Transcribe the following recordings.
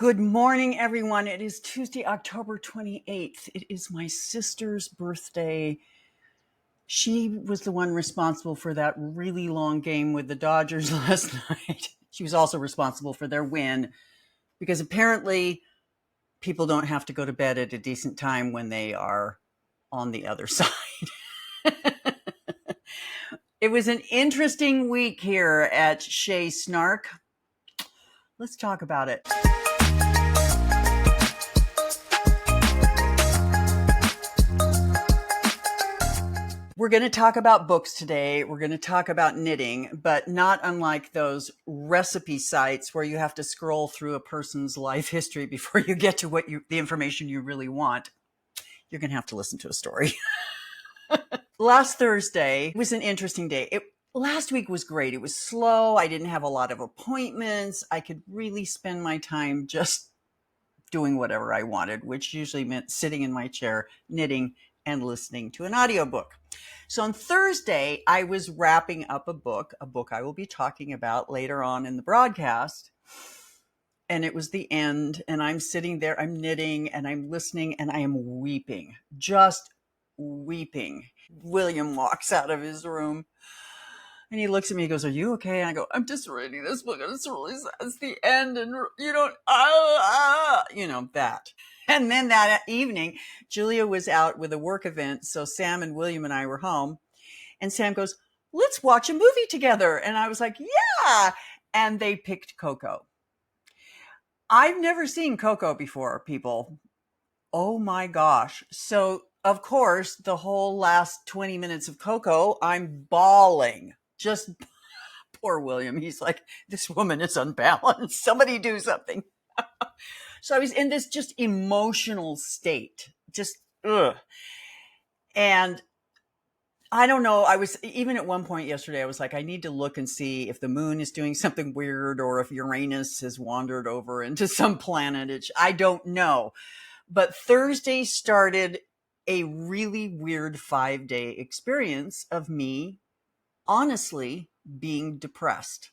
Good morning, everyone. It is Tuesday, October 28th. It is my sister's birthday. She was the one responsible for that really long game with the Dodgers last night. She was also responsible for their win because apparently people don't have to go to bed at a decent time when they are on the other side. It was an interesting week here at Shea Snark. Let's talk about it. We're going to talk about books today. We're going to talk about knitting, but not unlike those recipe sites where you have to scroll through a person's life history before you get to the information you really want. You're going to have to listen to a story. Last Thursday was an interesting day. Last week was great. It was slow. I didn't have a lot of appointments. I could really spend my time just doing whatever I wanted, which usually meant sitting in my chair, knitting, and listening to an audiobook. So on Thursday, I was wrapping up a book I will be talking about later on in the broadcast. And it was the end, and I'm sitting there, I'm knitting, and I'm listening, and I am weeping, just weeping. William walks out of his room, and he looks at me, he goes, "Are you okay?" And I go, "I'm just reading this book, and it's really sad. It's the end, and you don't, that." And then that evening, Julia was out with a work event, so Sam and William and I were home. And Sam goes, "Let's watch a movie together." And I was like, "Yeah." And they picked Coco. I've never seen Coco before, people. Oh my gosh. So, of course, the whole last 20 minutes of Coco, I'm bawling. Just poor William. He's like, "This woman is unbalanced. Somebody do something." So I was in this just emotional state, just ugh. And I don't know. I was even at one point yesterday, I was like, I need to look and see if the moon is doing something weird or if Uranus has wandered over into some planet. I don't know. But Thursday started a really weird 5-day experience of me honestly being depressed.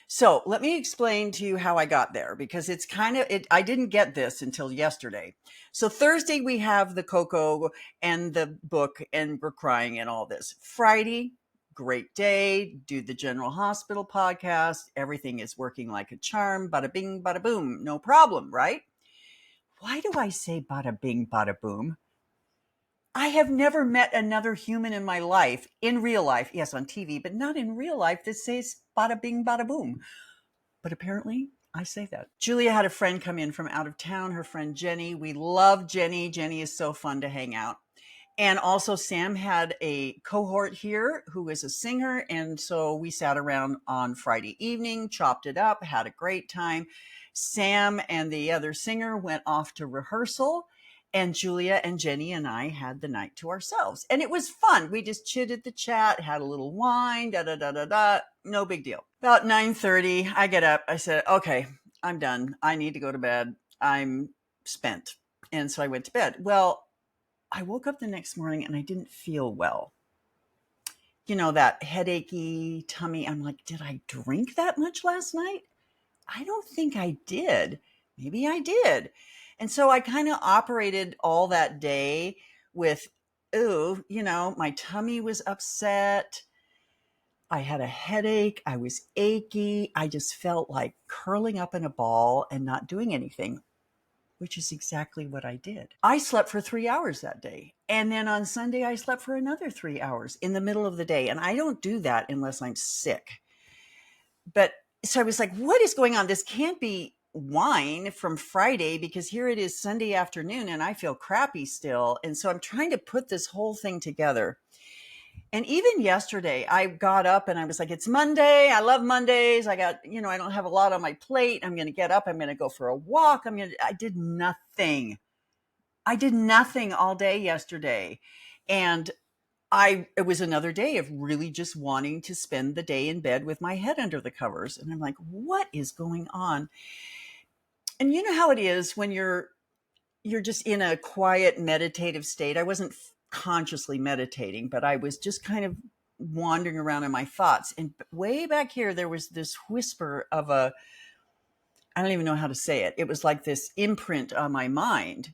So let me explain to you how I got there, because it's I didn't get this until yesterday. So Thursday we have the Coco and the book and we're crying and all this. Friday, great day, do the General Hospital podcast. Everything is working like a charm. Bada bing, bada boom. No problem, right? Why do I say bada bing, bada boom? I have never met another human in my life, in real life, yes, on TV, but not in real life, that says bada bing, bada boom. But apparently I say that. Julia had a friend come in from out of town, her friend Jenny. We love Jenny. Jenny is so fun to hang out. And also Sam had a cohort here who is a singer. And so we sat around on Friday evening, chopped it up, had a great time. Sam and the other singer went off to rehearsal. And Julia and Jenny and I had the night to ourselves. And it was fun. We just chitted the chat, had a little wine, da-da-da-da-da. No big deal. About 9:30, I get up. I said, "Okay, I'm done. I need to go to bed. I'm spent." And so I went to bed. Well, I woke up the next morning and I didn't feel well. You know, that headachy tummy. I'm like, did I drink that much last night? I don't think I did. Maybe I did. And so I kind of operated all that day with, my tummy was upset. I had a headache. I was achy. I just felt like curling up in a ball and not doing anything, which is exactly what I did. I slept for 3 hours that day. And then on Sunday, I slept for another 3 hours in the middle of the day. And I don't do that unless I'm sick. But so I was like, what is going on? This can't be wine from Friday, because here it is Sunday afternoon and I feel crappy still. And so I'm trying to put this whole thing together. And even yesterday, I got up and I was like, it's Monday. I love Mondays. I don't have a lot on my plate. I'm going to get up. I'm going to go for a walk. I did nothing. I did nothing all day yesterday. And it was another day of really just wanting to spend the day in bed with my head under the covers. And I'm like, what is going on? And you know how it is when you're just in a quiet meditative state. I wasn't consciously meditating, but I was just kind of wandering around in my thoughts. And way back here, there was this whisper of I don't even know how to say it. It was like this imprint on my mind.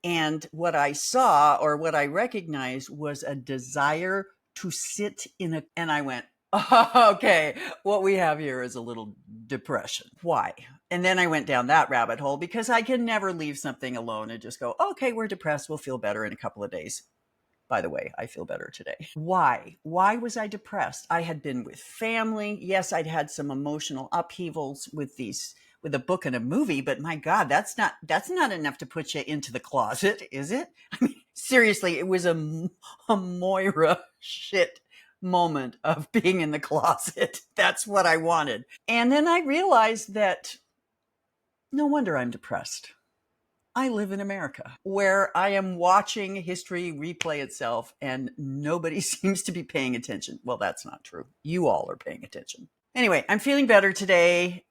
And what I saw or what I recognized was a desire to sit in a, and I went, oh, okay, what we have here is a little depression. Why? And then I went down that rabbit hole because I can never leave something alone and just go, okay, we're depressed. We'll feel better in a couple of days. By the way, I feel better today. Why? Why was I depressed? I had been with family. Yes, I'd had some emotional upheavals with a book and a movie, but my God, that's not enough to put you into the closet, is it? I mean, seriously, it was a Moira shit moment of being in the closet. That's what I wanted. And then I realized that no wonder I'm depressed. I live in America, where I am watching history replay itself and nobody seems to be paying attention. Well, that's not true. You all are paying attention. Anyway, I'm feeling better today.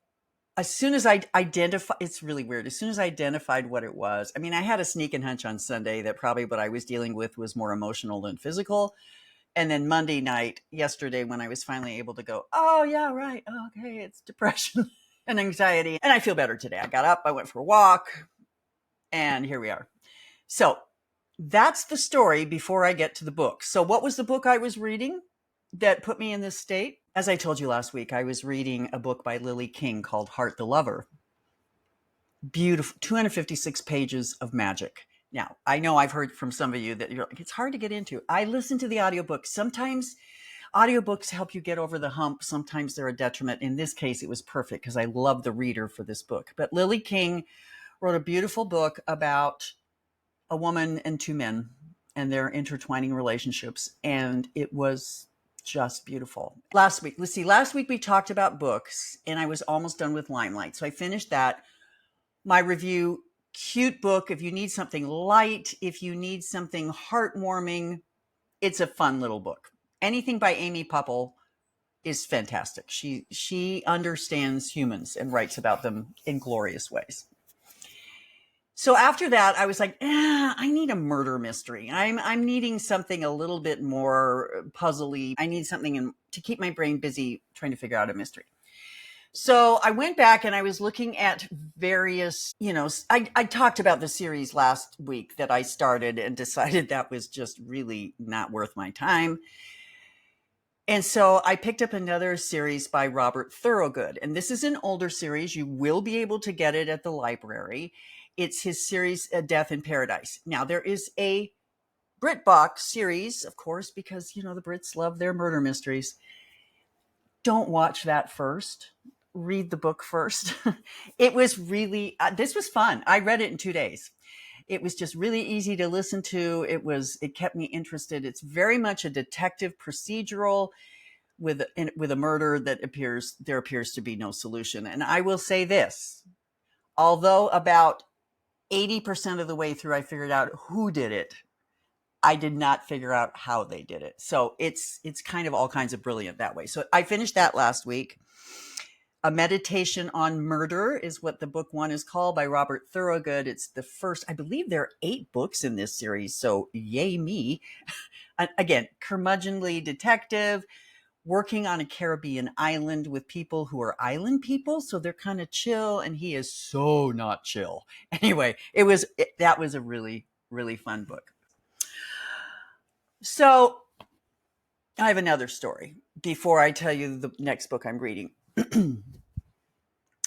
As soon as I identified, it's really weird. As soon as I identified what it was, I mean, I had a sneaking hunch on Sunday that probably what I was dealing with was more emotional than physical. And then Monday night, yesterday, when I was finally able to go, oh, yeah, right. Okay, it's depression and anxiety. And I feel better today. I got up, I went for a walk. And here we are. So that's the story before I get to the book. So what was the book I was reading that put me in this state? As I told you last week, I was reading a book by Lily King called Heart the Lover. Beautiful, 256 pages of magic. Now, I know I've heard from some of you that you're like, it's hard to get into. I listen to the audiobook. Sometimes audiobooks help you get over the hump. Sometimes they're a detriment. In this case, it was perfect because I love the reader for this book. But Lily King wrote a beautiful book about a woman and two men and their intertwining relationships. And it was just beautiful. Last week we talked about books and I was almost done with Limelight. So I finished that. My review, cute book. If you need something light, if you need something heartwarming, it's a fun little book. Anything by Amy Poeppel is fantastic. She understands humans and writes about them in glorious ways. So after that, I was like, I need a murder mystery. I'm needing something a little bit more puzzly. I need something to keep my brain busy trying to figure out a mystery. So I went back and I was looking at various, I talked about the series last week that I started and decided that was just really not worth my time. And so I picked up another series by Robert Thorogood. And this is an older series. You will be able to get it at the library. It's his series, Death in Paradise. Now, there is a BritBox series, of course, because, the Brits love their murder mysteries. Don't watch that first. Read the book first. It was really, this was fun. I read it in 2 days. It was just really easy to listen to. It kept me interested. It's very much a detective procedural with a murder there appears to be no solution. And I will say this, although about 80% of the way through I figured out who did it, I did not figure out how they did it. So it's kind of all kinds of brilliant that way. So I finished that last week. A Meditation on Murder is what the book one is called, by Robert Thorogood. It's the first, I believe there are 8 books in this series. So yay me. Again, curmudgeonly detective working on a Caribbean island with people who are island people. So they're kind of chill and he is so not chill. Anyway, that was a really, really fun book. So I have another story before I tell you the next book I'm reading.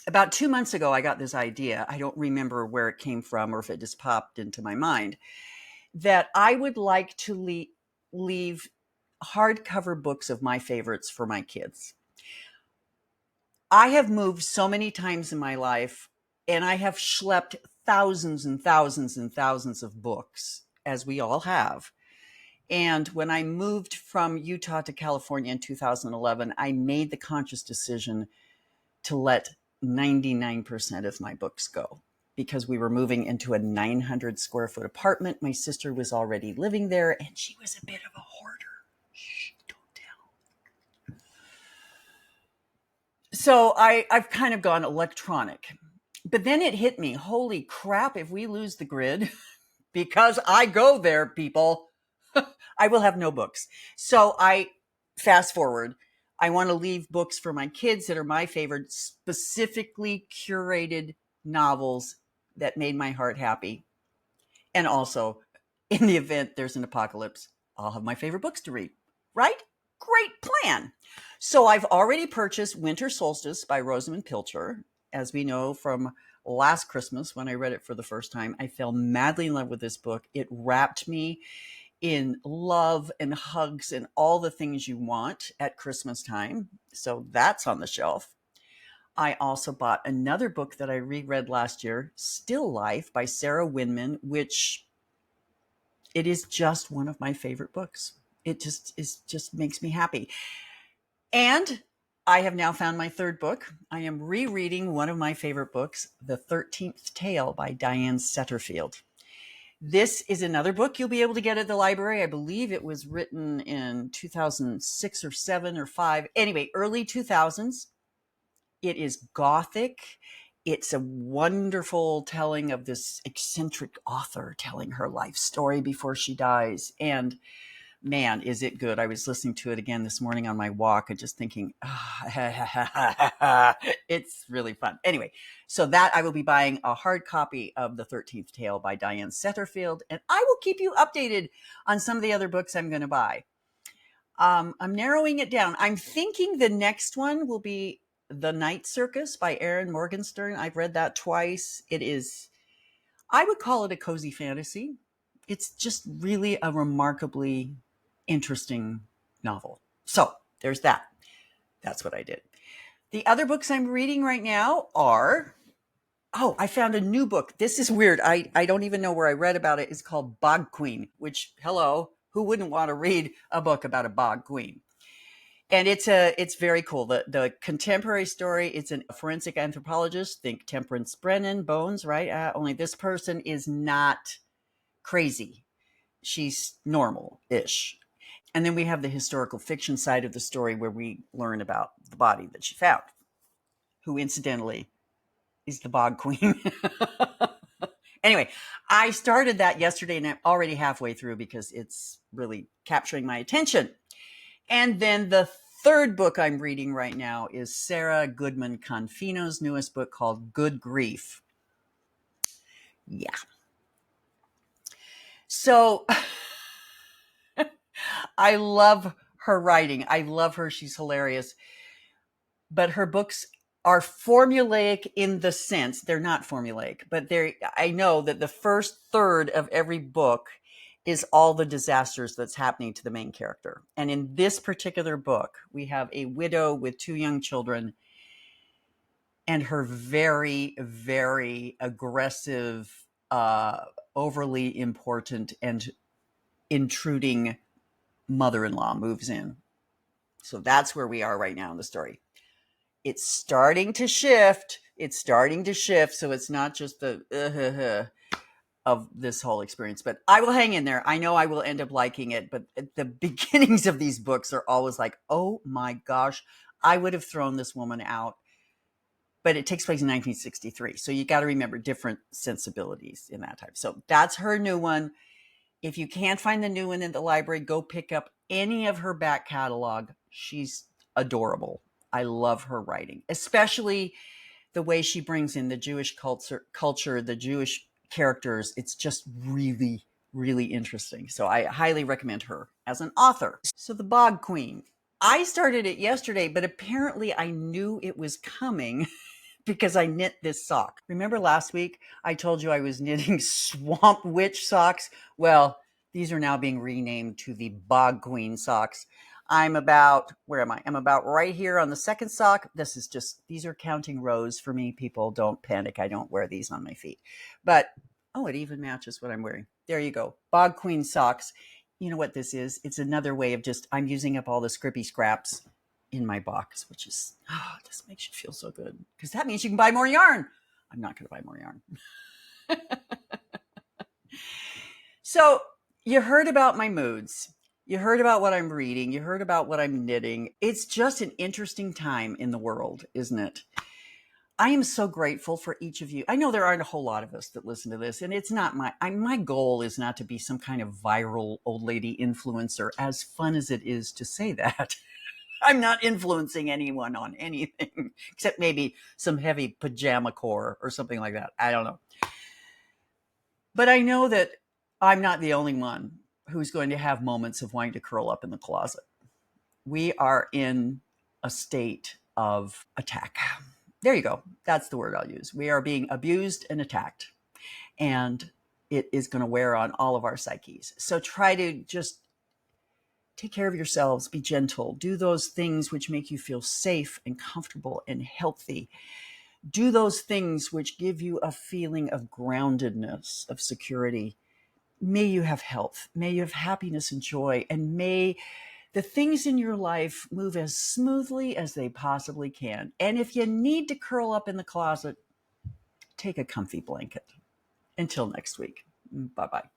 About 2 months ago, I got this idea. I don't remember where it came from or if it just popped into my mind, that I would like to leave hardcover books of my favorites for my kids. I have moved so many times in my life and I have schlepped thousands and thousands and thousands of books, as we all have. And when I moved from Utah to California in 2011, I made the conscious decision to let 99% of my books go because we were moving into a 900 square foot apartment. My sister was already living there and she was a bit of a hoarder. Shh, don't tell. So I've kind of gone electronic, but then it hit me. Holy crap. If we lose the grid, because I go there, people, I will have no books. So fast forward, I want to leave books for my kids that are my favorite, specifically curated novels that made my heart happy. And also, in the event there's an apocalypse, I'll have my favorite books to read, right? Great plan. So I've already purchased Winter Solstice by Rosamund Pilcher. As we know from last Christmas, when I read it for the first time, I fell madly in love with this book. It wrapped me in love and hugs and all the things you want at Christmas time. So that's on the shelf. I also bought another book that I reread last year, Still Life by Sarah Winman, which it is just one of my favorite books. It just makes me happy. And I have now found my third book. I am rereading one of my favorite books, The 13th Tale by Diane Setterfield. This is another book you'll be able to get at the library. I believe it was written in 2006 or 7 or 5. Anyway, early 2000s. It is gothic. It's a wonderful telling of this eccentric author telling her life story before she dies. And man, is it good. I was listening to it again this morning on my walk and just thinking, it's really fun. Anyway, so that I will be buying a hard copy of The 13th Tale by Diane Setterfield, and I will keep you updated on some of the other books I'm going to buy. I'm narrowing it down. I'm thinking the next one will be The Night Circus by Erin Morgenstern. I've read that twice. It is, I would call it a cozy fantasy. It's just really a remarkably interesting novel. So there's that. That's what I did. The other books I'm reading right now are, I found a new book. This is weird. I don't even know where I read about it. It's called Bog Queen, which, hello, who wouldn't want to read a book about a bog queen? And it's very cool. The contemporary story, it's a forensic anthropologist, think Temperance Brennan, Bones, right? Only this person is not crazy. She's normal-ish. And then we have the historical fiction side of the story where we learn about the body that she found, who incidentally is the bog queen. Anyway, I started that yesterday and I'm already halfway through because it's really capturing my attention. And then the third book I'm reading right now is Sarah Goodman Confino's newest book called Good Grief. Yeah. So I love her writing. I love her. She's hilarious. But her books are formulaic in the sense, they're not formulaic, but I know that the first third of every book is all the disasters that's happening to the main character. And in this particular book, we have a widow with 2 young children and her very, very aggressive, overly important and intruding mother-in-law moves in. So that's where we are right now in the story. It's starting to shift. So it's not just the of this whole experience, but I will hang in there. I know I will end up liking it, but the beginnings of these books are always like, oh my gosh, I would have thrown this woman out. But it takes place in 1963. So you got to remember different sensibilities in that time. So that's her new one. If you can't find the new one in the library, go pick up any of her back catalog. She's adorable. I love her writing, especially the way she brings in the Jewish culture, the Jewish characters. It's just really, really interesting. So I highly recommend her as an author. So The Bog Queen. I started it yesterday, but apparently I knew it was coming because I knit this sock. Remember last week I told you I was knitting Swamp Witch socks? Well, these are now being renamed to the Bog Queen socks. I'm about, where am I? I'm about right here on the second sock. These are counting rows for me. People, don't panic. I don't wear these on my feet. But, it even matches what I'm wearing. There you go. Bog Queen socks. You know what this is? It's another way of I'm using up all the scrippy scraps in my box, which is, it just makes you feel so good. Because that means you can buy more yarn. I'm not going to buy more yarn. So you heard about my moods. You heard about what I'm reading. You heard about what I'm knitting. It's just an interesting time in the world, isn't it? I am so grateful for each of you. I know there aren't a whole lot of us that listen to this, and it's not my goal is not to be some kind of viral old lady influencer, as fun as it is to say that. I'm not influencing anyone on anything except maybe some heavy pajama core or something like that. I don't know. But I know that I'm not the only one who's going to have moments of wanting to curl up in the closet. We are in a state of attack. There you go. That's the word I'll use. We are being abused and attacked. And it is going to wear on all of our psyches. So try to just take care of yourselves, be gentle, do those things which make you feel safe and comfortable and healthy. Do those things which give you a feeling of groundedness, of security. May you have health, may you have happiness and joy, and may the things in your life move as smoothly as they possibly can. And if you need to curl up in the closet, take a comfy blanket. Until next week, bye-bye.